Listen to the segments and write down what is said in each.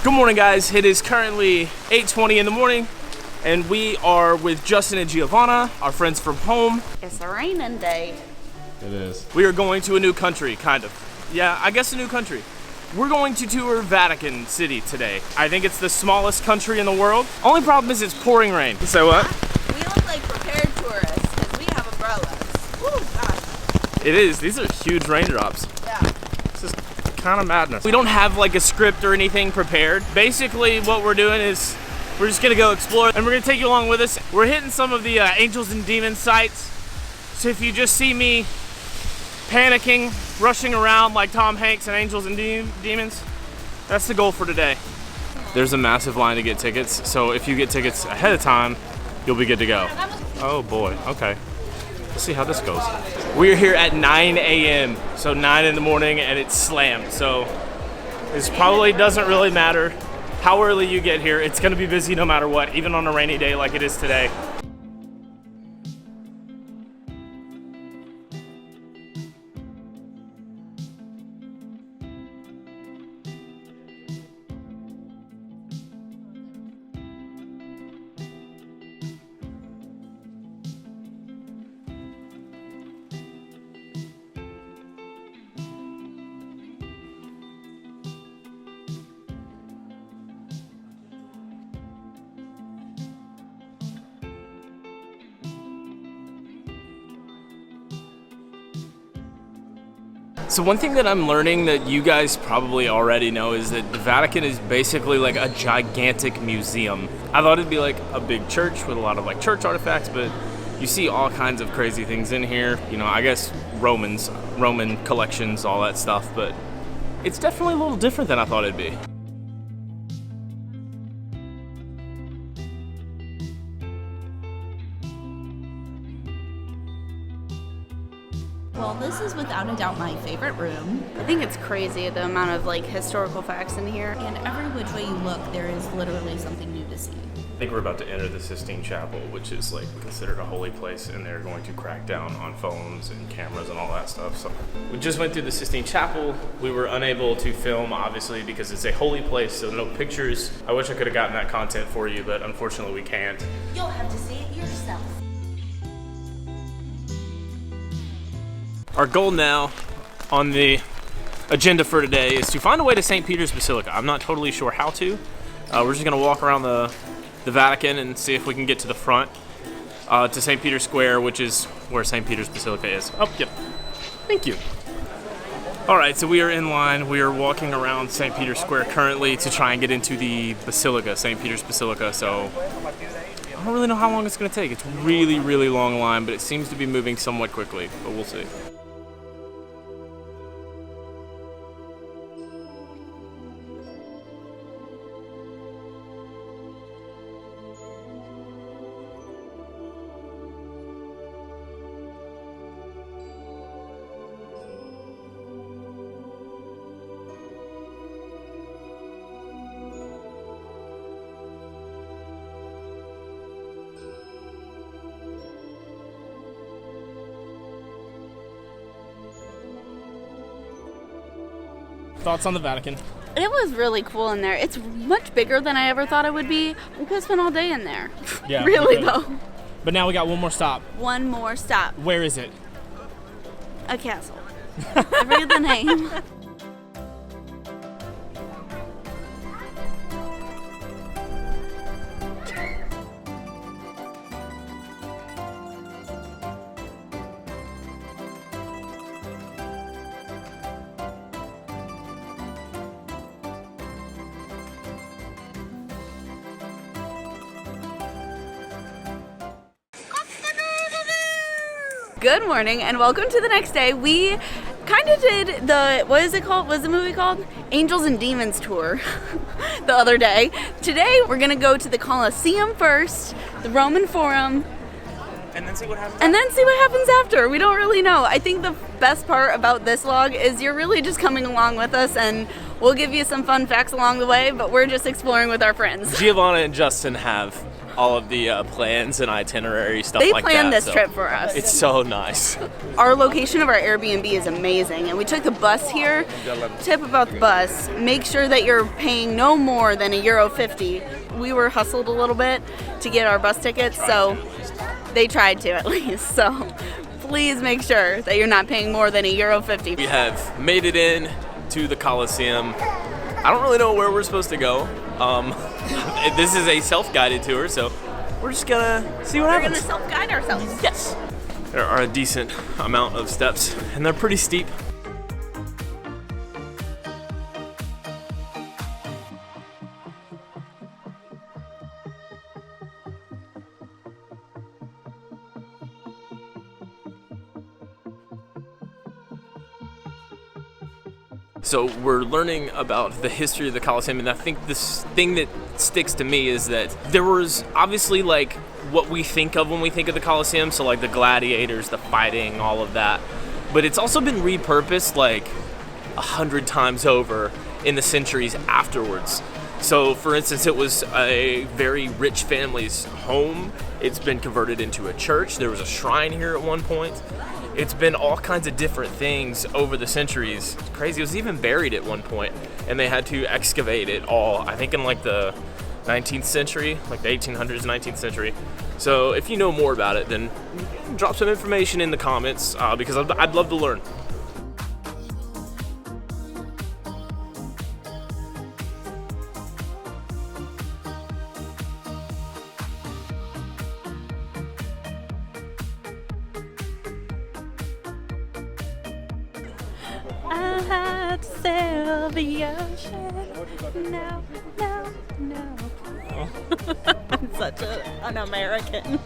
Good morning, guys. It is currently 8:20 in the morning, and we are with Justin and Giovanna, our friends from home. It's a raining day. It is. We are going to a new country, kind of. Yeah, I guess a new country. We're going to tour Vatican City today. I think it's the smallest country in the world. Only problem is it's pouring rain. So what? We look like prepared tourists because we have umbrellas. Woo, gosh. It is. These are huge raindrops. Yeah. This is kind of madness. We don't have like a script or anything prepared. Basically what we're doing is we're just gonna go explore, and we're gonna take you along with us. We're hitting some of the angels and demons sites. So if you just see me panicking, rushing around like Tom Hanks and Angels and Demons, that's the goal for today. There's a massive line to get tickets, so if you get tickets ahead of time, you'll be good to go. Oh boy, okay. Let's see how this goes. We're here at 9 a.m., so 9 in the morning, and it's slammed. So this probably doesn't really matter how early you get here. It's gonna be busy no matter what, even on a rainy day like it is today. So one thing that I'm learning that you guys probably already know is that the Vatican is basically like a gigantic museum. I thought it'd be like a big church with a lot of like church artifacts, but you see all kinds of crazy things in here. You know, I guess Roman collections, all that stuff, but it's definitely a little different than I thought it'd be. Well, this is without a doubt my favorite room. I think it's crazy the amount of like historical facts in here. And every which way you look, there is literally something new to see. I think we're about to enter the Sistine Chapel, which is like considered a holy place, and they're going to crack down on phones and cameras and all that stuff. So we just went through the Sistine Chapel. We were unable to film, obviously, because it's a holy place, so no pictures. I wish I could have gotten that content for you, but unfortunately we can't. You'll have to see it yourself. Our goal now on the agenda for today is to find a way to St. Peter's Basilica. I'm not totally sure how to. We're just gonna walk around the Vatican and see if we can get to the front to St. Peter's Square, which is where St. Peter's Basilica is. Oh, yep. Thank you. All right, so we are in line. We are walking around St. Peter's Square currently to try and get into the Basilica, St. Peter's Basilica. So I don't really know how long it's gonna take. It's really, really long line, but it seems to be moving somewhat quickly, but we'll see. Thoughts on the Vatican? It was really cool in there. It's much bigger than I ever thought it would be. We could have spent all day in there. Yeah. Really okay. though. But now we got one more stop. One more stop. Where is it? A castle. I forget the name. Good morning and welcome to the next day. We kind of did the, what is it called? What's the movie called? Angels and Demons tour the other day. Today we're gonna go to the Colosseum first, the Roman Forum, and then see what happens. And then see what happens after. We don't really know. I think the best part about this vlog is you're really just coming along with us, and we'll give you some fun facts along the way, but we're just exploring with our friends. Giovanna and Justin have all of the plans and itinerary stuff They like that. planned this so trip for us. It's so nice. Our location of our Airbnb is amazing, and we took the bus here. Tip about the bus, make sure that you're paying no more than €1.50. We were hustled a little bit to get our bus tickets, so they tried to at least. So please make sure that you're not paying more than €1.50. We have made it in to the Colosseum. I don't really know where we're supposed to go. This is a self-guided tour, so we're just gonna see what We're happens. gonna self-guide ourselves. Yes. There are a decent amount of steps, and they're pretty steep. So we're learning about the history of the Colosseum, and I think this thing that sticks to me is that there was obviously like what we think of when we think of the Colosseum, so like the gladiators, the fighting, all of that. But it's also been repurposed like 100 times over in the centuries afterwards. So for instance, it was a very rich family's home. It's been converted into a church. There was a shrine here at one point. It's been all kinds of different things over the centuries. It's crazy. It was even buried at one point, and they had to excavate it all, I think in like the 19th century, like the 1800s, 19th century. So if you know more about it, then drop some information in the comments because I'd love to learn. I had to sail the ocean. No, no, no. I'm such an American.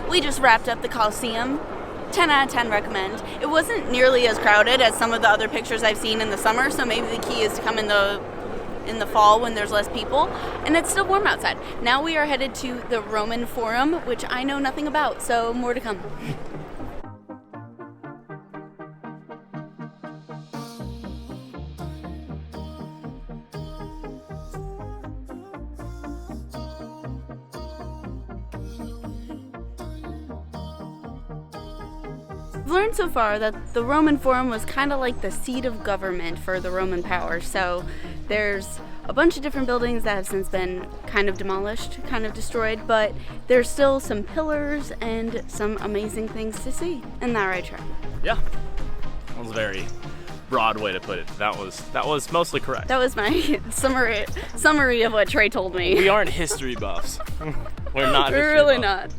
We just wrapped up the Colosseum. 10 out of 10 recommend. It wasn't nearly as crowded as some of the other pictures I've seen in the summer, so maybe the key is to come in the fall when there's less people, and it's still warm outside. Now we are headed to the Roman Forum, which I know nothing about, so more to come. I've learned so far that the Roman Forum was kind of like the seat of government for the Roman power. So there's a bunch of different buildings that have since been kind of demolished, kind of destroyed, but there's still some pillars and some amazing things to see. Isn't that right, Trey? Yeah, that was a very broad way to put it. That was mostly correct. That was my summary of what Trey told me. We aren't history buffs. We're not. We're really not.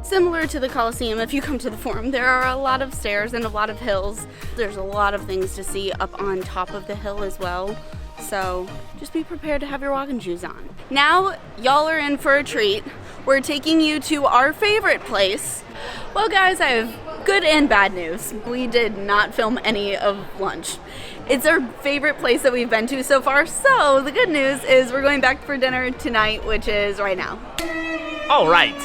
Similar to the Colosseum, if you come to the Forum, there are a lot of stairs and a lot of hills. There's a lot of things to see up on top of the hill as well. So just be prepared to have your walking shoes on. Now, y'all are in for a treat. We're taking you to our favorite place. Well, guys, I have good and bad news. We did not film any of lunch. It's our favorite place that we've been to so far. So the good news is we're going back for dinner tonight, which is right now. All right.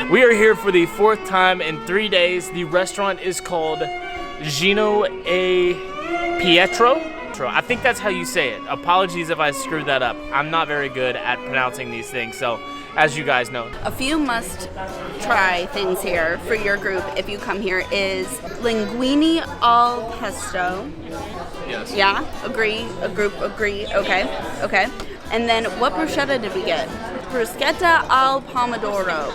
We are here for the 4th time in 3 days. The restaurant is called Gino e Pietro. I think that's how you say it. Apologies if I screwed that up. I'm not very good at pronouncing these things, so as you guys know. A few must-try things here for your group if you come here is linguine al pesto. Yes. Yeah? Agree? A group agree? Okay. Okay. And then what bruschetta did we get? Bruschetta al pomodoro.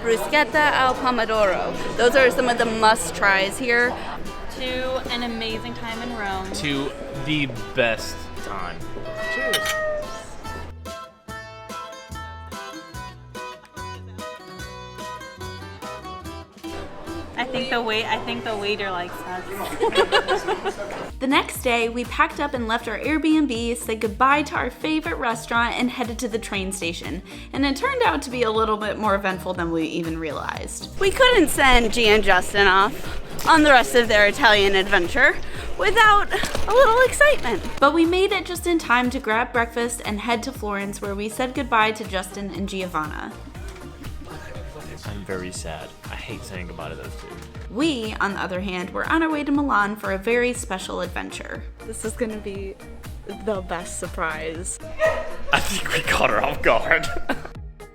Bruschetta al pomodoro. Those are some of the must-tries here. To an amazing time in Rome. To the best time. Cheers. I think the waiter likes us. The next day, we packed up and left our Airbnb, said goodbye to our favorite restaurant, and headed to the train station. And it turned out to be a little bit more eventful than we even realized. We couldn't send Gia and Justin off on the rest of their Italian adventure without a little excitement. But we made it just in time to grab breakfast and head to Florence, where we said goodbye to Justin and Giovanna. I'm very sad. I hate saying goodbye to those two. We, on the other hand, were on our way to Milan for a very special adventure. This is gonna be the best surprise. I think we caught her off guard.